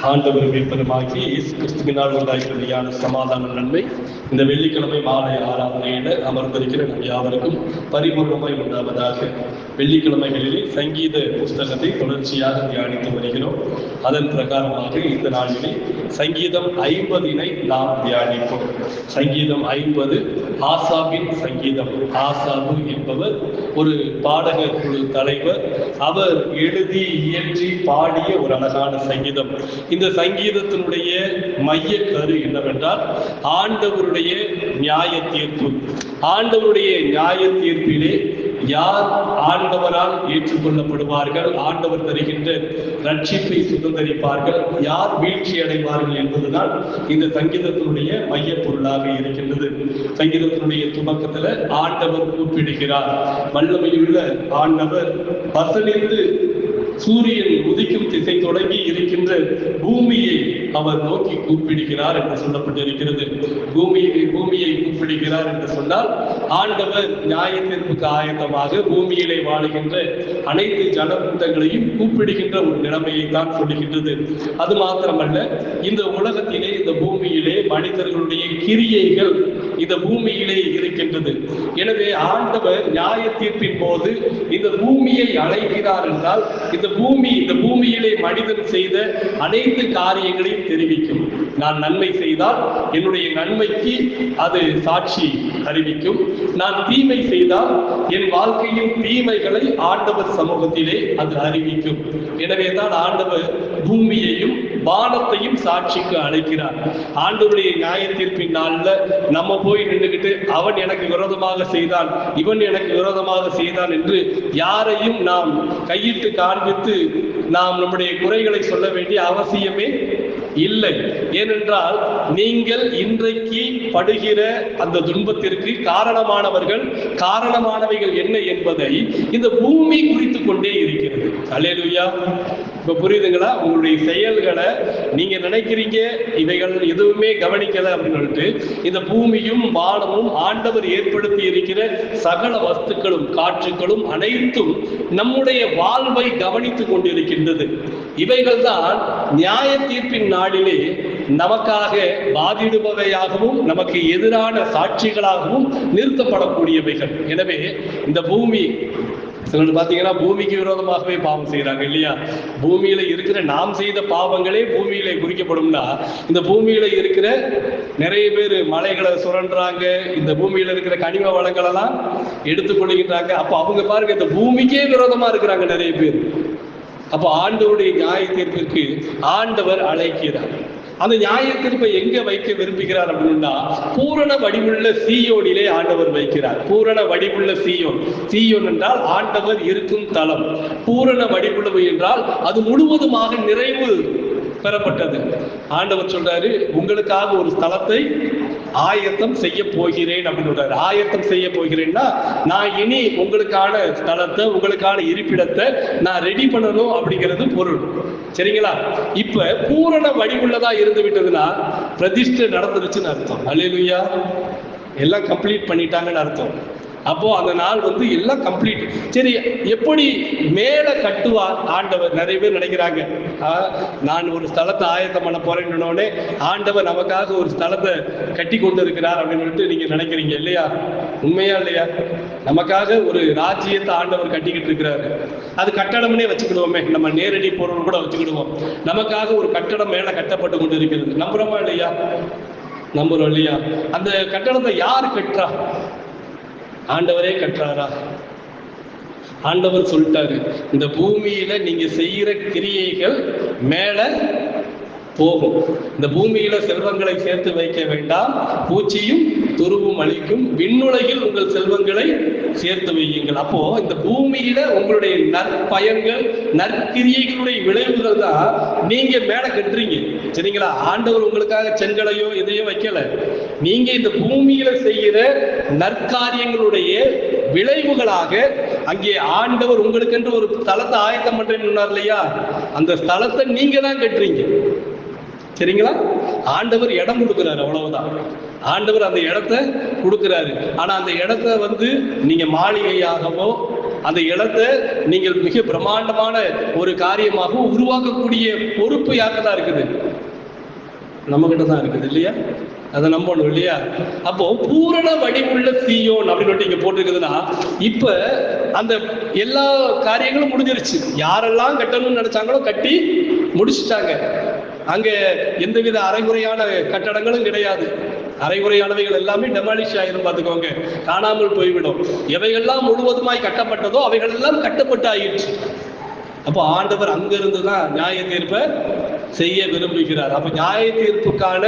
ஆண்டவர் மீட்பருமாகி இயேசு கிறிஸ்துவினால் உண்டாகிய சமாதான நன்மை இந்த வெள்ளிக்கிழமை மாலை ஆராதனையில அமர்ந்திருக்கிற நம் யாவருக்கும் பரிபூர்ணமாய் உண்டாவதாக. வெள்ளிக்கிழமைகளிலே சங்கீத புஸ்தகத்தை தொடர்ச்சியாக தியானித்து வருகிறோம். அதன் பிரகாரமாக இந்த நாளிலே சங்கீதம் 50 நாம் தியானிப்போம். சங்கீதம் 50 ஆசாபின் சங்கீதம். ஆசாபு என்பவர் ஒரு பாடகர் குழு தலைவர். அவர் எழுதி இயற்றி பாடிய ஒரு அழகான சங்கீதம். இந்த சங்கீதத்தினுடைய மைய கரு என்னவென்றால் ஆண்டவருடைய நியாய தீர்ப்பு. ஆண்டவருடைய நியாய தீர்ப்பிலே யார் ஆண்டவரால் ஏற்றுக்கொள்ளப்படுவார்கள், ஆண்டவர் தருகின்ற ரட்சிப்பை சுதந்திரிப்பார்கள், யார் வீழ்ச்சி அடைவார்கள் என்பதுதான் இந்த சங்கீதத்தினுடைய மைய பொருளாக இருக்கின்றது. சங்கீதத்தினுடைய துவக்கத்துல ஆண்டவர் கூப்பிடுகிறார். வல்லமையுள்ள ஆண்டவர் வசனித்து சூரியன் உதிக்கும் திசை தொடங்கி இருக்கின்ற பூமியை அவர் நோக்கி கூப்பிடுகிறார் என்று சொல்லப்பட்டிருக்கிறது. பூமியை கூப்பிடுகிறார் என்று சொன்னால் ஆண்டவர் நியாய தீர்ப்புக்கு ஆயத்தமாக பூமியிலே வாழுகின்ற அனைத்து ஜனக்கூட்டங்களையும் கூப்பிடுகின்ற ஒரு நிலைமையை தான் சொல்லுகின்றது. அது மாத்திரமல்ல, இந்த உலகத்திலே இந்த பூமியிலே மனிதர்களுடைய கிரியைகள் இந்த பூமியிலே இருக்கின்றது. எனவே ஆண்டவர் நியாய தீர்ப்பின் போது இந்த பூமியை அழைக்கிறார் என்றால் இந்த பூமியிலே மனிதன் செய்த அனைத்து காரியங்களையும் தெரிவிக்கும். நான் நன்மை செய்தால் என்னுடைய நன்மைக்கு அது சாட்சி அறிவிக்கும். நான் தீமை செய்தால் என் வாழ்க்கையின் தீமைகளை ஆண்டவர் சமூகத்திலே அது அறிவிக்கும். எனவே தான் ஆண்டவர் பூமியையும் வானத்தையும் சாட்சிக்கு அழைக்கிறார். ஆண்டவருடைய நியாய தீர்ப்பின் நாள்ல நம்ம போய் நின்றுகிட்டு அவன் எனக்கு விரோதமாக செய்தான், இவன் எனக்கு விரோதமாக செய்தான் என்று யாரையும் நாம் கையிட்டு காண்பித்து நாம் நம்முடைய குறைகளை சொல்ல வேண்டிய அவசியமே இல்லை. ஏனென்றால் நீங்கள் இன்றைக்கு படுகிற அந்த துன்பத்திற்கு காரணமானவைகள் என்ன என்பதை இந்த பூமி குறித்து கொண்டே இருக்கிறது. அல்லேலூயா. இப்ப புரியுதுங்களா? உங்களுடைய செயல்களை நீங்க நினைக்கிறீங்க இவைகள் எதுவுமே கவனிக்கல அப்படின்னு சொல்லிட்டு இந்த பூமியும் வானமும் ஆண்டவர் ஏற்படுத்தி இருக்கிற சகல வஸ்துக்களும் காற்றுகளும் அனைத்தும் நம்முடைய வாழ்வை கவனித்துக் கொண்டிருக்கின்றது. இவைகள் தான் நியாய தீர்ப்பின் நாளிலே நமக்காக வாதிடுபவையாகவும் நமக்கு எதிரான சாட்சிகளாகவும் நிறுத்தப்படக்கூடியவைகள். எனவே இந்த பூமி சிலர் பார்த்தீங்கன்னா பூமிக்கு விரோதமாகவே பாவம் செய்யறாங்க இல்லையா? பூமியில இருக்கிற நாம் செய்த பாவங்களே பூமியில குறிக்கப்படும்னா இந்த பூமியில இருக்கிற நிறைய பேர் மலைகளை சுரண்டுறாங்க, இந்த பூமியில இருக்கிற கனிம வளங்கள் எல்லாம் எடுத்துக்கொள்கின்றாங்க. அப்போ அவங்க பாருங்க, இந்த பூமிக்கே விரோதமா இருக்கிறாங்க நிறைய பேர். அப்போ ஆண்டவருடைய நியாய தீர்ப்பிற்கு ஆண்டவர் அழைக்கிறார். அந்த நியாய தீர்ப்பை எங்க வைக்க விரும்புகிறார் அப்படின்னா பூரண வடிவுள்ள சீயோனிலே ஆண்டவர் வைக்கிறார். பூரண வடிவுள்ள சீயோன் என்றால் ஆண்டவர் இருக்கும் தலம். பூரண வடிவுள்ளவை என்றால் அது முழுவதுமாக நிறைவு பெறப்பட்டது. ஆண்டவர் சொல்றாரு, உங்களுக்காக ஒரு ஸ்தலத்தை ஆயத்தம் செய்ய போகிறேன் அப்படின்னு சொல்றாரு. ஆயத்தம் செய்ய போகிறேன்னா நான் இனி உங்களுக்கான ஸ்தலத்தை, உங்களுக்கான இருப்பிடத்தை நான் ரெடி பண்ணணும் அப்படிங்கிறது பொருள். சரிங்களா? இப்ப பூரண வடிவுள்ளதா இருந்து விட்டதுன்னா பிரதிஷ்டை நடந்துருச்சுன்னு அர்த்தம். அல்லேலூயா. எல்லாம் கம்ப்ளீட் பண்ணிட்டாங்கன்னு அர்த்தம். அப்போ அந்த நாள் எல்லாம் கம்ப்ளீட். சரி, எப்படி மேல கட்டுவார் ஆண்டவர்? நிறைய பேர் நினைக்கிறாங்க, நான் ஒரு ஸ்தலத்தை ஆயத்தம் பண்ண போறேன்னு ஆண்டவர் நமக்காக ஒரு ஸ்தலத்தை கட்டி கொண்டு இருக்கிறார் அப்படின்னு சொல்லிட்டு நீங்க நினைக்கிறீங்க இல்லையா? உண்மையா இல்லையா? நமக்காக ஒரு ராஜ்யத்தை ஆண்டவர் கட்டிக்கிட்டு இருக்கிறாரு. அது கட்டடம்னே வச்சுக்கிடுவோமே, நம்ம நேரடி பொருள் கூட வச்சுக்கிடுவோம். நமக்காக ஒரு கட்டடம் மேல கட்டப்பட்டு கொண்டு இருக்கிறது. நம்புறோமா இல்லையா? நம்புறோம் இல்லையா? அந்த கட்டடத்தை யார் கட்டுறா? ஆண்டவரே கட்டுறாரா? ஆண்டவர் சொல்லிட்டாரு, இந்த பூமியில நீங்க செய்யற கிரியைகள் மேல போகும். இந்த பூமியில செல்வங்களை சேர்த்து வைக்க வேண்டாம், பூச்சியும் துருவும் அளிக்கும், விண்ணுலகில் உங்கள் செல்வங்களை சேர்த்து வையுங்கள். அப்போ இந்த பூமியில உங்களுடைய நற்பயன்கள், நற்கிரியைகளுடைய விளைவுகள் தான் நீங்க மேல கட்டுறீங்க. சரிங்களா? ஆண்டவர் உங்களுக்காக செங்கலையோ எதையோ வைக்கல. நீங்க இந்த பூமியில செய்கிற நற்காரியங்களுடைய விளைவுகளாக அங்கே ஆண்டவர் உங்களுக்கு என்று ஒரு ஸ்தலத்தை ஆயத்தம் பண்றேன்னு சொன்னார் இல்லையா? அந்த ஸ்தலத்தை நீங்க தான் கட்டுறீங்க. சரிங்களா? ஆண்டவர் இடம் கொடுக்கிறாரு, அவ்வளவுதான். ஆண்டவர் அந்த இடத்தை கொடுக்கிறாரு. ஆனா அந்த இடத்த நீங்க மாளிகையாகவோ அந்த இடத்தை நீங்கள் மிக பிரம்மாண்டமான ஒரு காரியமாக உருவாக்கக்கூடிய பொறுப்பு யாருக்கு தான் இருக்குது? நம்ம கிட்ட தான் இருக்குது இல்லையா? அதை நம்பணும் இல்லையா? அப்போ பூரண வடிவுள்ள சீயோன் அப்படின்னு இங்க போட்டிருக்குதுன்னா, இப்ப அந்த எல்லா காரியங்களும் முடிஞ்சிருச்சு. யாரெல்லாம் கட்டணும்னு நினைச்சாங்களோ கட்டி முடிச்சுட்டாங்க. அங்க எந்தவித அரைகுறையான கட்டடங்களும் கிடையாது. அரைகுறையானவைகள் எல்லாமே டெமாலிஷ் ஆயிரும், பார்த்துக்கோங்க, காணாமல் போய்விடும். எவைகள்லாம் முழுவதுமாய் கட்டப்பட்டதோ அவைகள் எல்லாம் கட்டப்பட்டு ஆயிடுச்சு. அப்போ ஆண்டவர் அங்கிருந்து தான் நியாய தீர்ப்பை செய்ய விரும்புகிறார். அப்ப நியாய தீர்ப்புக்கான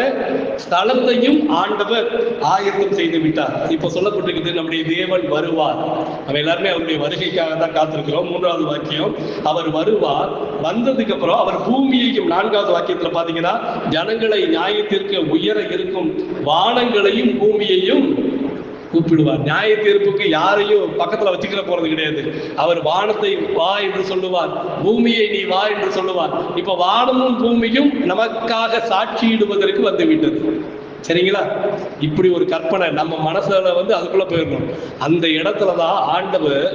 ஸ்தலத்தையும் ஆண்டவர் ஆயத்தம் செய்து விட்டார். இப்ப சொல்லப்பட்டிருக்கிறது நம்முடைய தேவன் வருவார். நம்ம எல்லாருமே அவருடைய வருகைக்காக தான் காத்திருக்கிறோம். 3வது வாக்கியம், அவர் வருவார். வந்ததுக்கு அப்புறம் அவர் பூமியையும், 4வது வாக்கியத்துல பாத்தீங்கன்னா, ஜனங்களை நியாய தீர்க்க உயர இருக்கும் வானங்களையும் பூமியையும் கூப்பிடுவார். நியாய தீர்ப்புக்கு யாரையும் பக்கத்துல வச்சுக்கிற போறது கிடையாது. அவர் வானத்தை வா என்று சொல்லுவார், பூமியை நீ வா என்று சொல்லுவார். இப்ப வானமும் பூமியும் நமக்காக சாட்சியிடுவதற்கு வந்துவிட்டது. சரிங்களா? இப்படி ஒரு கற்பனை நம்ம மனசுல அதுக்குள்ள போயிடணும். அந்த இடத்துலதான் ஆண்டவர்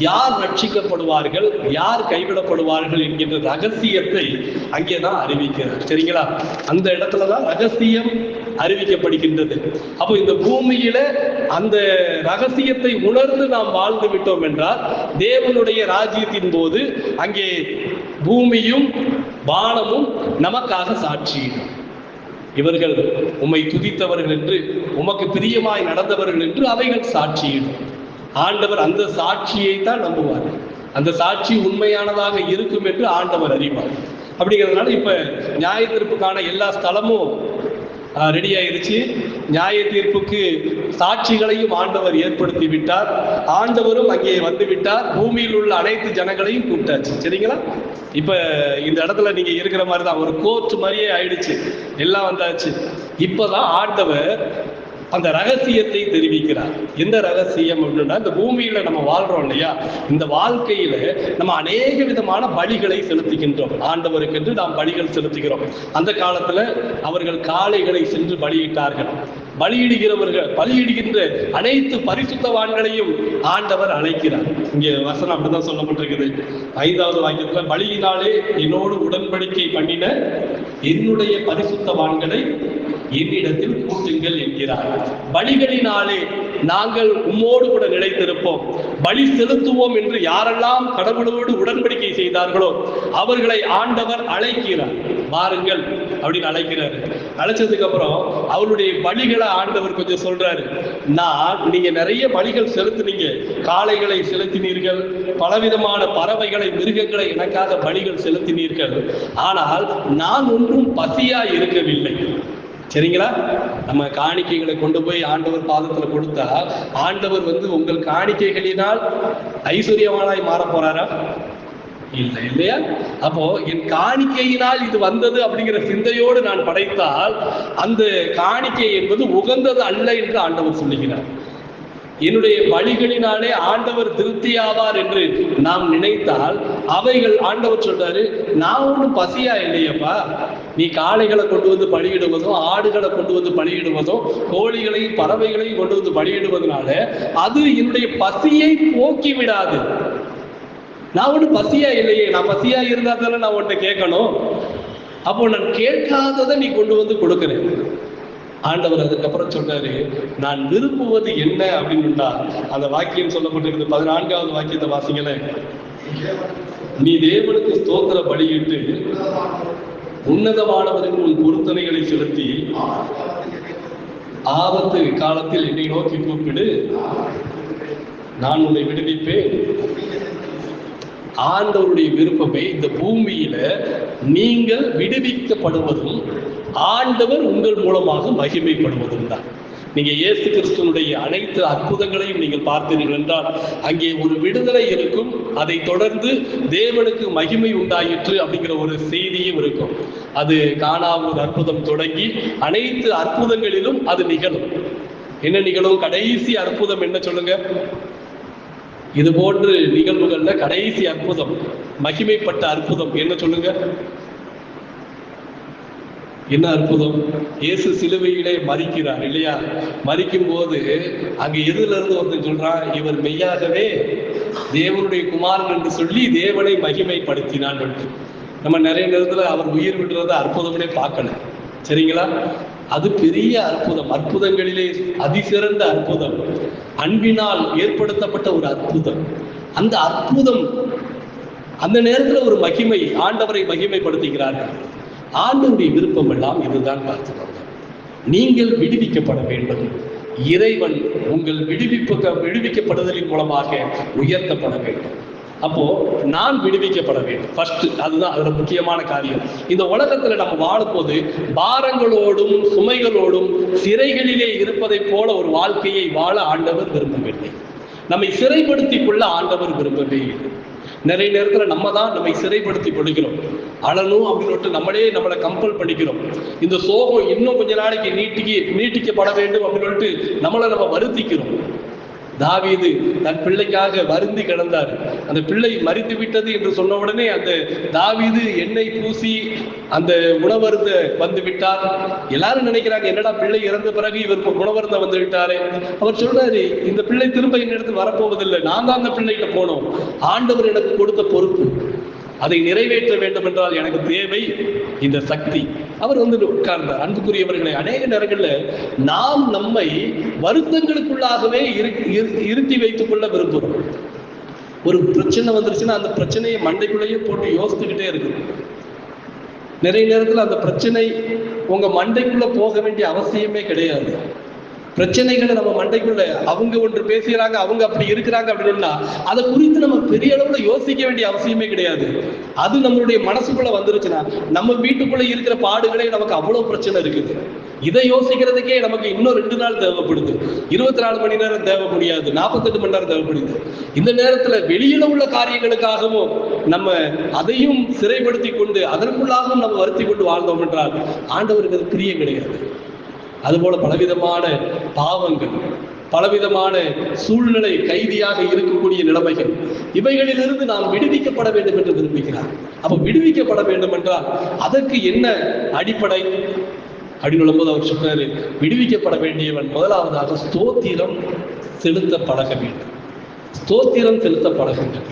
யார் ரட்சிக்கப்படுவார்கள், யார் கைவிடப்படுவார்கள் என்கின்ற ரகசியத்தை அங்கேதான் அறிவிக்கிறார். சரிங்களா? அந்த இடத்துலதான் ரகசியம் அறிவிக்கப்படுகின்றது. அப்போ இந்த பூமியில அந்த ரகசியத்தை உணர்ந்து நாம் வாழ்ந்து விட்டோம் என்றால், தேவனுடைய ராஜ்யத்தின் போது அங்கே பூமியும் வானமும் நமக்காக சாட்சியிடும். இவர்கள் உம்மை துதித்தவர்கள் என்று, உமக்கு பிரியமாய் நடந்தவர்கள் என்று அவைகள் சாட்சியிடும். ஆண்டவர் அந்த சாட்சியை தான் நம்புவார். அந்த சாட்சி உண்மையானதாக இருக்கும் என்று ஆண்டவர் அறிவார். அப்படிங்கிறதுனால இப்ப நியாய தீர்ப்புக்கான எல்லா ஸ்தலமும் ரெடி ஆயிருச்சு. நியாய தீர்ப்புக்கு சாட்சிகளையும் ஆண்டவர் ஏற்படுத்தி விட்டார். ஆண்டவரும் அங்கே வந்து விட்டார். பூமியில் உள்ள அனைத்து ஜனங்களையும் கூப்பிட்டாச்சு. சரிங்களா? இப்ப இந்த இடத்துல நீங்க இருக்கிற மாதிரி தான், ஒரு கோர்ட் மாதிரியே ஆயிடுச்சு. எல்லாம் வந்தாச்சு. இப்பதான் ஆண்டவர் அந்த ரகசியத்தை தெரிவிக்கிறார். எந்த ரகசியம் அப்படின்னா, இந்த பூமியில நம்ம வாழ்றோம் இல்லையா, இந்த வாழ்க்கையில நம்ம அநேக விதமான பலிகளை செலுத்துகின்றோம். ஆண்டவருக்கு என்று நாம் பலிகள் செலுத்துகிறோம். அந்த காலத்துல அவர்கள் காளைகளை சென்று பலியிட்டார்கள். பலியிடுகின்ற அனைத்து பரிசுத்தவான்களையும் ஆண்டவர் அழைக்கிறார். இங்க வசனம் அப்படிதான் சொல்லப்பட்டிருக்குது. 5வது வாக்கியத்துல, பலியினாலே என்னோடு உடன்படிக்கை பண்ணின என்னுடைய பரிசுத்தவான்களை என்னிடத்தில் கூட்டுங்கள் என்கிறார். பலிகளினாலே நாங்கள் உம்மோடு கூட நிலைத்திருப்போம், பலி செலுத்துவோம் என்று யாரெல்லாம் கடவுளோடு உடன்படிக்கை செய்தார்களோ அவர்களை ஆண்டவர் அழைக்கிறார். வாருங்கள் அப்படின்னு அழைக்கிறாரு. அழைச்சதுக்கு அப்புறம் அவருடைய பலிகளை ஆண்டவர் கொஞ்சம் சொல்றாரு. நீங்க நிறைய பலிகள் செலுத்தினீங்க, காளைகளை செலுத்தினீர்கள், பலவிதமான பறவைகளை, மிருகங்களை எனக்காக பலிகள் செலுத்தினீர்கள். ஆனால் நான் ஒன்றும் பசியா இருக்கவில்லை. சரிங்களா? நம்ம காணிக்கைகளை கொண்டு போய் ஆண்டவர் பாதத்துல கொடுத்தா, ஆண்டவர் உங்கள் காணிக்கைகளினால் ஐஸ்வர்யவானாய் மாற போறாரா? இல்லை, இல்லையா? அப்போ என் காணிக்கையினால் இது வந்தது அப்படிங்கிற சிந்தையோடு நான் படைத்தால் அந்த காணிக்கை என்பது உகந்தது அல்ல என்று ஆண்டவர் சொல்லுகிறார். என்னுடைய பலிகளினாலே ஆண்டவர் திருப்தியாவார் என்று நாம் நினைத்தால் அவைகள், ஆண்டவர் சொல்றாரு, நான் ஒன்றும் பசியா இல்லையப்பா. நீ காளைகளை கொண்டு வந்து பலியிடுவதும், ஆடுகளை கொண்டு வந்து பலியிடுவதும், கோழிகளையும் பறவைகளையும் கொண்டு வந்து பலியிடுவதனால அது என்னுடைய பசியை போக்கி விடாது. நான் ஒன்றும் பசியா இல்லையே. நான் பசியா இருந்தா தானே நான் உன்கிட்ட கேட்கணும். அப்போ நான் கேட்காததை நீ கொண்டு வந்து கொடுக்குறேன். ஆண்டவர் அதுக்கப்புறம் சொன்னாரு, நான் விரும்புவது என்ன அப்படின்னா, அந்த வாக்கியம் சொல்லப்பட்டிருக்கு. 14வது வாக்கியத்தை வாசிங்களேன். நீ தேவனுக்கு ஸ்தோத்திர பலியிட்டு உன்னதமானவருக்கு உன் பொருத்தனைகளை செலுத்தி ஆபத்து காலத்தில் என்னை நோக்கி கூப்பிடு, நான் உன்னை விடுவிப்பேன். ஆண்டவருடைய விருப்பமே இந்த பூமியில நீங்கள் விடுவிக்கப்படுவதும் ஆண்டவர் உங்கள் மூலமாக மகிமைப்படுவதும் தான். நீங்க இயேசு கிறிஸ்துவனுடைய அனைத்து அற்புதங்களையும் நீங்கள் பார்த்தீர்கள் என்றால் அங்கே ஒரு விடுதலை இருக்கும். அதை தொடர்ந்து தேவனுக்கு மகிமை உண்டாயிற்று அப்படிங்கிற ஒரு செய்தியும் இருக்கும். அது காணாவூர் அற்புதம் தொடங்கி அனைத்து அற்புதங்களிலும் அது நிகழும். என்ன நிகழும்? கடைசி அற்புதம் என்ன சொல்லுங்க? இது போன்று நிகழ்வுகள்ல கடைசி அற்புதம், மகிமைப்பட்ட அற்புதம் என்ன சொல்லுங்க? என்ன அற்புதம்? இயேசு சிலுவையிலே மரிக்கிறார் இல்லையா? மரிக்கும் போது அங்க எதுல இருந்து ஒருத்தன் சொல்றான், இவர் மெய்யாகவே தேவனுடைய குமாரன் என்று சொல்லி தேவனை மகிமைப்படுத்தினான். நம்ம நிறைய நேரத்துல அவர் உயிர் விடுறத அற்புதமே பார்க்கல, சரிங்களா? அது பெரிய அற்புதம், அற்புதங்களிலே அதிசிறந்த அற்புதம், அன்பினால் ஏற்படுத்தப்பட்ட ஒரு அற்புதம். அந்த அற்புதம் அந்த நேரத்துல ஒரு மகிமை, ஆண்டவரை மகிமைப்படுத்துகிறார்கள். ஆண்டவருடைய விருப்பம் எல்லாம் இதுதான் பார்த்துக்கோங்க. நீங்கள் விடுவிக்கப்பட வேண்டும். இறைவன் உங்கள் விடுவிக்கப்படுதலின் மூலமாக உயர்த்தப்பட வேண்டும். அப்போ நான் விடுவிக்கப்பட வேண்டும் ஃபர்ஸ்ட். அதுதான் அதுல முக்கியமான காரியம். இந்த உலகத்துல நம்ம வாழும்போது பாரங்களோடும் சுமைகளோடும் சிறைகளிலே இருப்பதை போல ஒரு வாழ்க்கையை வாழ ஆண்டவர் விரும்பவில்லை. நம்மை சிறைப்படுத்திக் கொள்ள ஆண்டவர் விரும்பவே இல்லை. நிறைய நேரத்துல நம்ம தான் நம்மை சிறைப்படுத்தி கொள்கிறோம். அழணும் அப்படின்னு நம்மளை கம்பல் பண்ணிக்கிறோம். இந்த சோகம் இன்னும் கொஞ்ச நாளைக்கு நீட்டிக்கப்பட வேண்டும் அப்படின்னு நம்ம வருத்திக்கிறோம். தாவீது தன் பிள்ளைக்காக வருந்தி கிடந்தார். அந்த பிள்ளை மரித்து விட்டது என்று சொன்ன உடனே அந்த தாவீது எண்ணெய் பூசி அந்த உணவருந்த வந்து விட்டார். எல்லாரும் நினைக்கிறாங்க, என்னடா பிள்ளை இறந்த பிறகு இவர் உணவருந்த வந்து விட்டாரு. அவர் சொல்றாரு, இந்த பிள்ளை திரும்ப என்னிடத்து வரப்போவதில்லை, நான் தான் அந்த பிள்ளைகிட்ட போனோம். ஆண்டவர் எனக்கு கொடுத்த பொறுப்பு, அதை நிறைவேற்ற வேண்டும் என்றால் எனக்கு தேவை இந்த சக்தி. அவர் உட்கார்ந்தார். அன்புக்குரியவர்களை, அநேக நேரங்கள்ல நாம் நம்மை வருத்தங்களுக்குள்ளாகவே இருத்தி வைத்துக் கொள்ள விரும்புகிறோம். ஒரு பிரச்சனை வந்துருச்சுன்னா அந்த பிரச்சனையை மண்டைக்குள்ளேயே போட்டு யோசித்துக்கிட்டே இருக்கு. நிறைய நேரத்தில் அந்த பிரச்சனை உங்க மண்டைக்குள்ள போக வேண்டிய அவசியமே கிடையாது. பிரச்சனைகளை நம்ம மண்டைக்குள்ள அவங்க ஒன்று பேசுகிறாங்க, அவங்க அப்படி இருக்கிறாங்க அப்படின்னா அதை குறித்து நம்ம பெரிய அளவுல யோசிக்க வேண்டிய அவசியமே கிடையாது. அது நம்மளுடைய மனசுக்குள்ள வந்துருச்சுன்னா நம்ம வீட்டுக்குள்ள இருக்கிற பாடுகளே நமக்கு அவ்வளவு பிரச்சனை இருக்குது. இதை யோசிக்கிறதுக்கே நமக்கு இன்னும் 2 நாள் தேவைப்படுது. 24 மணி நேரம் தேவை முடியாது, 48 மணி நேரம் தேவைப்படுது. இந்த நேரத்துல வெளியில உள்ள காரியங்களுக்காகவும் நம்ம அதையும் சிறைப்படுத்தி கொண்டு அதற்குள்ளாகவும் நம்ம வருத்தி கொண்டு வாழ்ந்தோம் என்றால் ஆண்டவருக்கு அது பிரியம் கிடையாது. அதுபோல பலவிதமான பாவங்கள், பலவிதமான சூழ்நிலை கைதியாக இருக்கக்கூடிய நிலைமைகள், இவைகளிலிருந்து நாம் விடுவிக்கப்பட வேண்டும் என்று விரும்புகிறார். அப்ப விடுவிக்கப்பட வேண்டும் என்றால் அதற்கு என்ன அடிப்படை அப்படின்னு சொல்லும்போது அவர் சொன்னாரு, விடுவிக்கப்பட வேண்டியவன் முதலாவதாக ஸ்தோத்திரம் செலுத்த பழக வேண்டும். ஸ்தோத்திரம் செலுத்த பழகுங்கள்.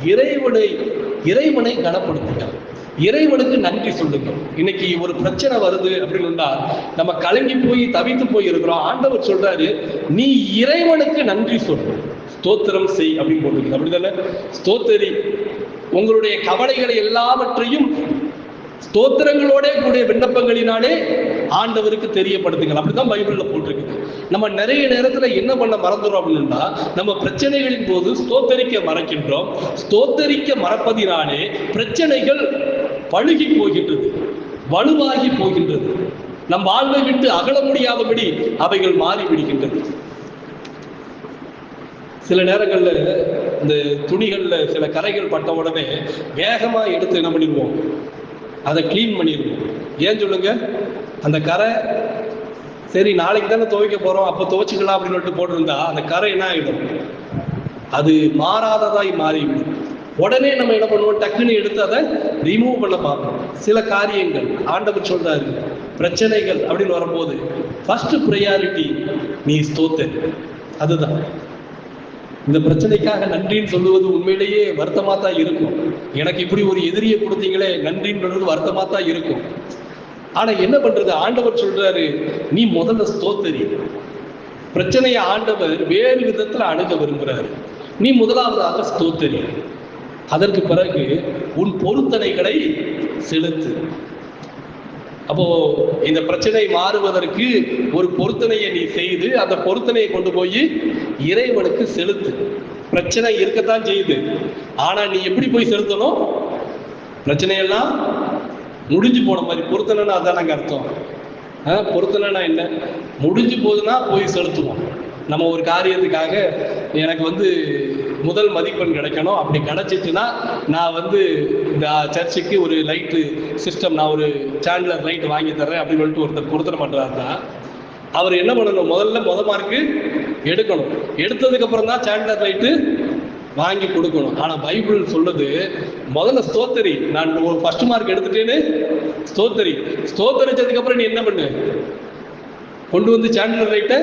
இறைவனை கனப்படுத்துங்கள். இறைவனுக்கு நன்றி சொல்லுங்க. இன்னைக்கு ஒரு பிரச்சனை வருது அப்படின்னா நம்ம கலங்கி போய் தவித்து போய் இருக்கிறோம். ஆண்டவர் சொல்றாரு, நீ இறைவனுக்கு நன்றி சொல்லு, ஸ்தோத்திரம் செய் அப்படின்னு போட்டுருக்கு. அப்படிதானே? ஸ்தோத்திரி, உங்களுடைய கவலைகளை எல்லாவற்றையும் ஸ்தோத்திரங்களோட கூடிய விண்ணப்பங்களினாலே ஆண்டவருக்கு தெரியப்படுத்துங்கள். அப்படிதான் பைபிள்ல போட்டிருக்கு. நம்ம நிறைய நேரத்துல என்ன பண்ண மறந்துடும் அப்படின்னா, நம்ம பிரச்சனைகளின் போது ஸ்தோத்தரிக்க மறக்கின்றோம். ஸ்தோத்தரிக்க மறப்பதினாலே பிரச்சனைகள் பழுகி போகின்றது, வலுவாகி போகின்றது. நம் வாழ்வை விட்டு அகல முடியாதபடி அவைகள் மாறி விடுகின்றது. சில நேரங்கள்ல இந்த துணிகள்ல சில கரைகள் பட்ட உடனே வேகமா எடுத்து என்ன பண்ணிடுவோம், அதை கிளீன் பண்ணிடுவோம். ஏன் சொல்லுங்க? அந்த கரை சரி நாளைக்கு தானே துவைக்க போறோம், அப்போ துவைச்சிக்கலாம் அப்படின்னு சொல்லிட்டு போட்டிருந்தா அந்த கரை என்ன ஆகிடும், அது மாறாததாய் மாறிவிடும். உடனே நம்ம என்ன பண்ணுவோம், டக்குன்னு எடுத்து அதை ரிமூவ் பண்ண பார்ப்போம். சில காரியங்கள் ஆண்டவர் சொல்றாரு, பிரச்சனைகள் அப்படின்னு வரும்போது ஃபர்ஸ்ட் ப்ரையாரிட்டி நீ ஸ்தோத்தர். அதுதான் இந்த பிரச்சனைக்காக நன்றின்னு சொல்லுவது உண்மையிலேயே வருத்தமா தான் இருக்கும். எனக்கு இப்படி ஒரு எதிரியை கொடுத்தீங்களே நன்றின்றது வருத்தமா தான் இருக்கும். ஆனா என்ன பண்றது, ஆண்டவர் சொல்றாரு, நீ முதல்ல ஸ்தோத்தரி. பிரச்சனையை ஆண்டவர் வேறு விதத்துல அணுக விரும்புறாரு. நீ முதலாவதாக ஸ்தோத்தரி. அதற்கு பிறகு உன் பொருத்தனைகளை செலுத்து. அப்போ இந்த பிரச்சனை மாறுவதற்கு ஒரு பொருத்தனையை நீ செய்து அந்த பொருத்தனையை கொண்டு போய் இறைவனுக்கு செலுத்து. பிரச்சனை இருக்கத்தான் செய்யுது, ஆனா நீ எப்படி போய் செலுத்தணும், பிரச்சனையெல்லாம் முடிஞ்சு போன மாதிரி. பொருத்தனைன்னா அதான் நாங்கள் அர்த்தம். பொருத்தனைன்னா என்ன, முடிஞ்சு போகுதுன்னா போய் செலுத்துவோம். நம்ம ஒரு காரியத்துக்காக எனக்கு முதல் மதிப்பெண் கிடைக்கணும், அப்படி கிடைச்சிச்சுன்னா நான் இந்த சர்ச்சுக்கு ஒரு லைட்டு சிஸ்டம், நான் ஒரு சாண்ட்லர் லைட் வாங்கி தர்றேன் அப்படின்னு சொல்லிட்டு ஒருத்தர் பொருத்தனை பண்ணுறாருன்னா அவர் என்ன பண்ணணும், முதல் மார்க்கு எடுக்கணும். எடுத்ததுக்கு அப்புறம் தான் சாண்ட்லர் லைட்டு வாங்கி கொடுக்கணும். ஆனா பைபிள் சொல்லுது, முதல்ல ஸ்தோத்தரி. நான் ஃபர்ஸ்ட் மார்க் எடுத்துட்டேன்னு ஸ்தோத்தரிச்சதுக்கு அப்புறம் நீ என்ன பண்ணு, கொண்டு சாண்ட்லர் லைட்டை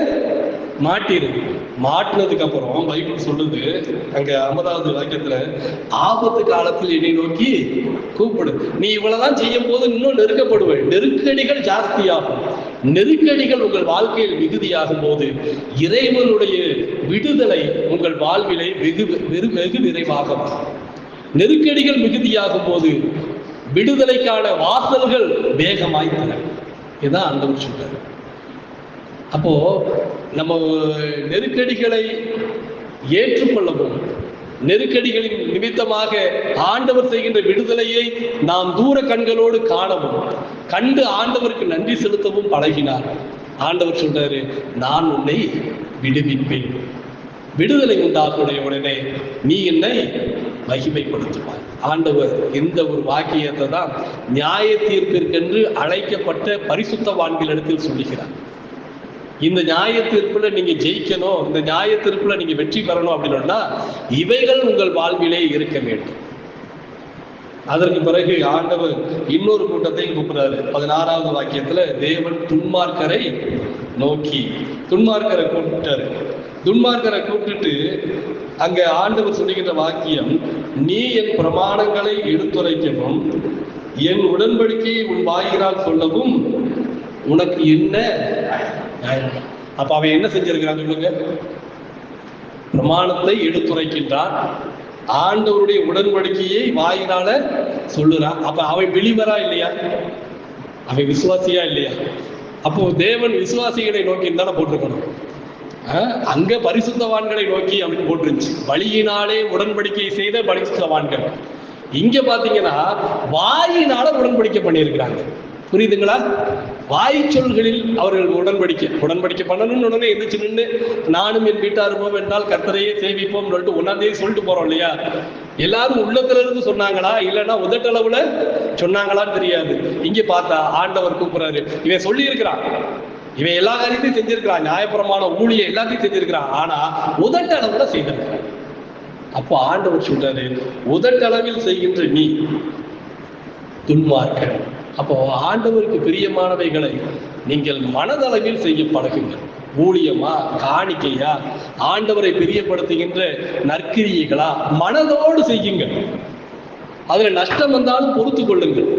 மாட்டிரு. மாட்டினதுக்கு அப்புறம் பைபிள் சொல்லுது அங்க 50வது வாக்கியத்துல, ஆபத்து காலத்தில் என்னை நோக்கி கூப்பிடு. நீ இவ்வளவுதான் செய்யும் போது இன்னும் நெருக்கப்படுவேன். நெருக்கடிகள் ஜாஸ்தியாகும். நெருக்கடிகள் உங்கள் வாழ்க்கையில் மிகுதியாகும் போது இறைவனுடைய விடுதலை உங்கள் வாழ்விலை வெகு நிறைவாகும். நெருக்கடிகள் மிகுதியாகும் போது விடுதலைக்கான வாசல்கள் வேகமாய் தர. இதுதான் ஆண்டவர் சொல்றாரு. அப்போ நம்ம நெருக்கடிகளை ஏற்றுக்கொள்ளவும், நெருக்கடிகளின் நிமித்தமாக ஆண்டவர் செய்கின்ற விடுதலையை நாம் தூர கண்களோடு காணவும், கண்டு ஆண்டவருக்கு நன்றி செலுத்தவும் பழகினார். ஆண்டவர் சொல்றாரு, நான் உன்னை விடுவிப்பேன். விடுதலை உண்டாக்குடைய உடனே நீ என்னை மகிமைப்படுத்துவாய். ஆண்டவர் இந்த ஒரு வாக்கியத்தை தான் நியாய தீர்ப்பிற்கென்று அழைக்கப்பட்ட பரிசுத்தவான்களிடத்தில் சொல்லுகிறார். இந்த நியாய தீர்ப்புல நீங்க ஜெயிக்கணும், இந்த நியாய தீர்ப்புல நீங்க வெற்றி பெறணும் அப்படின்னா இவைகள் உங்கள் வாழ்விலே இருக்க வேண்டும். அதற்கு பிறகு ஆண்டவர் இன்னொரு கூட்டத்தையும் கூப்பிடுறாரு. 16வது வாக்கியத்துல, தேவன் துன்மார்க்கரை நோக்கி, துன்மார்க்கரை கூப்பிட்டாரு. துன்மார்க்கரை கூப்பிட்டுட்டு அங்க ஆண்டவர் சொல்லுகின்ற வாக்கியம், நீ என் பிரமாணங்களை எடுத்துரைக்கவும் என் உடன்படிக்கையை உன் வாயினால் சொல்லவும் உனக்கு என்ன. அப்ப அவன் என்ன செஞ்சிருக்கிறான் சொல்லுங்க? பிரமாணத்தை எடுத்துரைக்கின்றான், ஆண்டவருடைய உடன்படிக்கையை வாயினால சொல்லுறான். அப்ப அவன் வெளிவரா இல்லையா? அவன் விசுவாசியா இல்லையா? அப்போ தேவன் விசுவாசிகளை நோக்கி தானே போட்டிருக்கணும். அங்க பரிசுத்தவான்களை நோக்கி அப்படின்னு போட்டுருந்துச்சு. வழியினாலே உடன்படிக்கை செய்த பரிசுத்தவான்கள். இங்க பாத்தீங்கன்னா வாயினால உடன்படிக்கை பண்ணியிருக்கிறாங்க. புரியுதுங்களா? வாய் சொல்களில் அவர்கள் உடன்படிக்கை பண்ணணும்னு உடனே எந்திரிச்சு நின்று நானும் என் வீட்டார் போவோம் என்றால் கர்த்தரையே சேவிப்போம் ஒன்னாந்தே சொல்லிட்டு போறோம் இல்லையா? எல்லாரும் உள்ளத்துல இருந்து சொன்னாங்களா இல்லைன்னா உதட்டளவுல சொன்னாங்களான்னு தெரியாது. இங்க பார்த்தா ஆண்டவர் கூப்பிடுறாரு. இவன் சொல்லி இருக்கிறான், இவன் எல்லா காரியத்தையும் செஞ்சிருக்கிறான், நியாயபரமான ஊழியம் எல்லாத்தையும் செஞ்சிருக்கிறான், ஆனா உதட்டளவுல செய்திருக்கிறான். அப்போ ஆண்டவர் சொல்றாரு, உதட்டளவில் செய்கின்ற நீ துன்மார்க்க. அப்போ ஆண்டவருக்கு பிரியமானவைகளை நீங்கள் மனதளவில் செய்ய பழகுங்கள். ஊழியமா, காணிக்கையா, ஆண்டவரை பிரியப்படுத்துகின்ற நற்கிரியைகளா, மனதோடு செய்யுங்கள். அதுல நஷ்டம் வந்தாலும் பொறுத்து கொள்ளுங்கள்.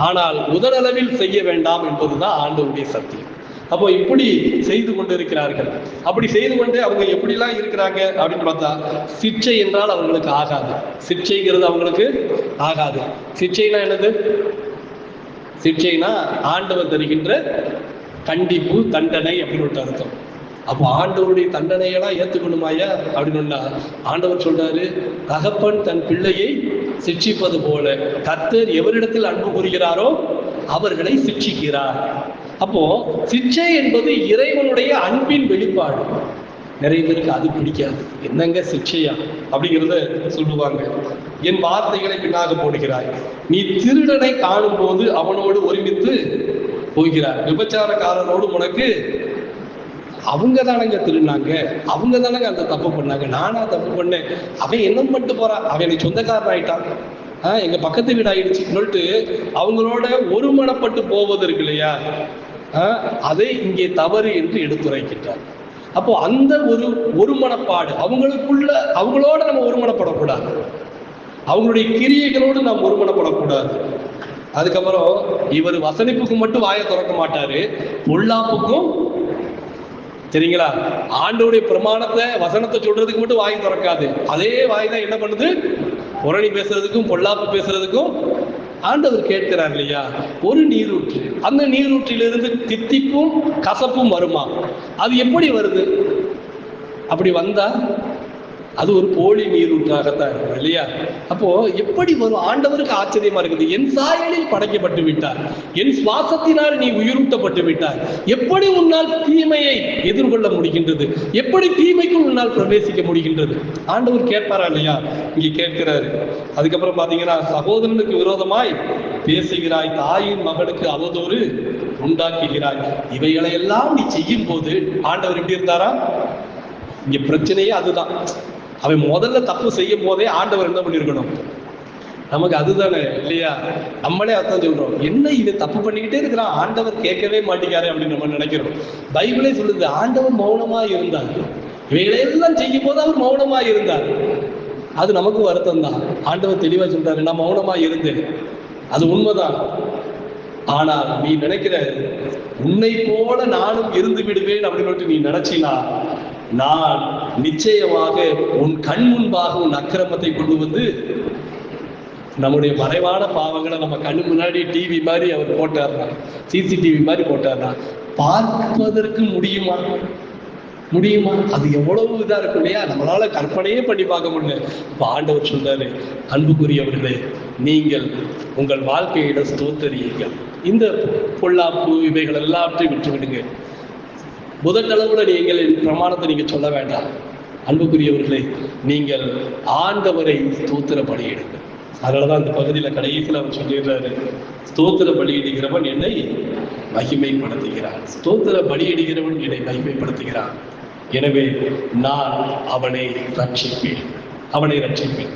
ஆனால் உதடளவில் செய்ய வேண்டாம் என்பதுதான் ஆண்டவருடைய சத்தியம். அப்போ இப்படி செய்து கொண்டிருக்கிறார்கள். அப்படி செய்து கொண்டு அவங்க எப்படிலாம் இருக்கிறாங்க அப்படின்னு பார்த்தா, சிற்சை என்றால் அவங்களுக்கு ஆகாது. சிற்சைங்கிறது அவங்களுக்கு ஆகாது. சிற்சைனா என்னது? சிற்சைனா ஆண்டவர் தருகின்ற கண்டிப்பு, தண்டனை அப்படின்னு அர்த்தம். அப்போ ஆண்டவருடைய தண்டனையெல்லாம் ஏற்றுக்கணுமாயா அப்படின்னா ஆண்டவர் சொல்றாரு, தகப்பன் தன் பிள்ளையை சிட்சிப்பது போல கர்த்தர் எவரிடத்தில் அன்பு கூறுகிறாரோ அவர்களை சிட்சிக்கிறார். அப்போ சிட்சை என்பது இறைவனுடைய அன்பின் வெளிப்பாடு. நிறைய பேருக்கு அது பிடிக்காது. என்னங்க சிட்சையா அப்படிங்கிறத சொல்லுவாங்க. என் வார்த்தைகளை பின்னாக போடுகிறாய், நீ திருடனை காணும் போது அவனோடு ஒருமித்து போகிறார், விபச்சாரக்காரனோடு உனக்கு. அவங்க தானங்க திருநாங்க, அவங்க தானங்க அந்த தப்பு பண்ணாங்க, நானா தப்பு பண்ணேன், அவன் என்ன பண்ணிட்டு போறான், அவன் எனக்கு சொந்தக்காரன் ஆயிட்டான், எங்க பக்கத்து வீடு ஆயிடுச்சுன்னு சொல்லிட்டு அவங்களோட ஒருமனப்பட்டு போவது இருக்கு இல்லையா, அதை இங்கே தவறு என்று எடுத்துரைக்கின்றார். அப்போ அந்த ஒரு மனப்பாடு அவங்களுக்குள்ள, அவங்களோட நம்ம ஒருமனப்படக்கூடாது, அவங்களுடைய கிரியைகளோடு நாம் ஒருமனப்படக்கூடாது. அதுக்கப்புறம் இவர் வசனிப்புக்கு மட்டும் வாயை திறக்க மாட்டாரு, பொல்லாப்புக்கும். சரிங்களா? ஆண்டோடைய பிரமாணத்தை வசனத்தை சொல்றதுக்கு மட்டும் வாய் திறக்காது, அதே வாய் தான் என்ன பண்ணுது, புரணி பேசுறதுக்கும் பொல்லாப்பு பேசுறதுக்கும் ஆண்டவர் கேட்கிறார் இல்லையா? ஒரு நீரூற்று, அந்த நீரூற்றிலிருந்து தித்திப்பும் கசப்பும் வருமா? அது எப்படி வருது? அப்படி வந்தா அது ஒரு போலி நீரூற்றாகத்தான் இருக்கும் இல்லையா? அப்போ எப்படி வரும்? ஆண்டவருக்கு ஆச்சரியமா இருக்குது. என் சாயலில் படைக்கப்பட்டு விட்டார், என் சுவாசத்தினால் நீ உயிரூட்டப்பட்டு விட்டார், எப்படி உன்னால் தீமையை எதிர்கொள்ள முடிகின்றது, எப்படி தீமைக்குள் உன்னால் பிரவேசிக்க முடிகின்றது? ஆண்டவர் கேட்பாரா இல்லையா? இங்க கேட்கிறாரு. அதுக்கப்புறம் பாத்தீங்கன்னா, சகோதரனுக்கு விரோதமாய் பேசுகிறாய், தாயின் மகனுக்கு அவதூறு உண்டாக்குகிறாய், இவைகளை எல்லாம் நீ செய்யும் போது ஆண்டவர் எப்படி இருந்தாரா? இங்க பிரச்சனையே அதுதான். அவன் முதல்ல தப்பு செய்யும் போதே ஆண்டவர் என்ன பண்ணிருக்கணும்? நமக்கு அதுதானே இல்லையா? நம்மளே அர்த்தம் சொல்றோம், என்ன இது தப்பு பண்ணிக்கிட்டே இருக்கிறான், ஆண்டவர் கேட்கவே மாட்டேங்காரு அப்படின்னு நம்ம நினைக்கிறோம். பைபிளே சொல்லுது, ஆண்டவர் மௌனமா இருந்தார். இவைகளெல்லாம் செய்யும் போது அவர் மௌனமா இருந்தார். அது நமக்கு வருத்தம் தான். ஆண்டவர் தெளிவா சொல்றாரு, நான் மௌனமா இருந்தேன், அது உண்மைதான். ஆனால் நீ நினைக்கிற உன்னை போல நானும் இருந்து விடுவேன் அப்படின்னு நீ நினைச்சினா, நான் நிச்சயமாக உன் கண் முன்பாக உன் அக்கிரமத்தை கொண்டு வந்து நம்முடைய மறைவான பாவங்களை நம்ம கண்ணு முன்னாடி டிவி மாதிரி அவர் போட்டார்னா, சிசிடிவி மாதிரி போட்டார்னா பார்ப்பதற்கு முடியுமா? அது எவ்வளவு இதா இருக்கும் இல்லையா? நம்மளால கற்பனையே பண்ணி பார்க்க முடியல. இப்ப ஆண்டவர் சொல்றாரு, அன்புக்குரியவர்களே, நீங்கள் உங்கள் வாழ்க்கையிட ஸ்தோத்தரியுங்கள், இந்த பொல்லாப்பு இவைகள் எல்லாத்தையும் விட்டு விடுங்க. முதற்களவுல நீங்கள் பிரமாணத்தை நீங்க சொல்ல வேண்டாம். அன்புக்குரியவர்களே, நீங்கள் ஆண்டவரை ஸ்தோத்திர பலியிடுங்கள். அதனாலதான் இந்த பகுதியில கடைசியில் அவர் சொல்லிடுறாரு, ஸ்தோத்திர பலியிடுகிறவன் என்னை மகிமைப்படுத்துகிறான். ஸ்தோத்திர பலியிடுகிறவன் என்னை மகிமைப்படுத்துகிறான். எனவே நான் அவனை ரட்சிப்பேன்.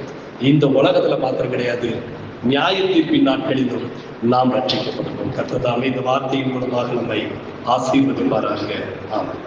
இந்த உலகத்துல மாத்திரம் கிடையாது, நியாய தீர்ப்பின் நாட்களிலும் நாம் ரட்சிக்கப்படுவோம். கர்த்தர் தாமே இந்த வார்த்தையின் மூலமாக நம்மை ஆசீர்வதிப்பாராக. ஆமென்.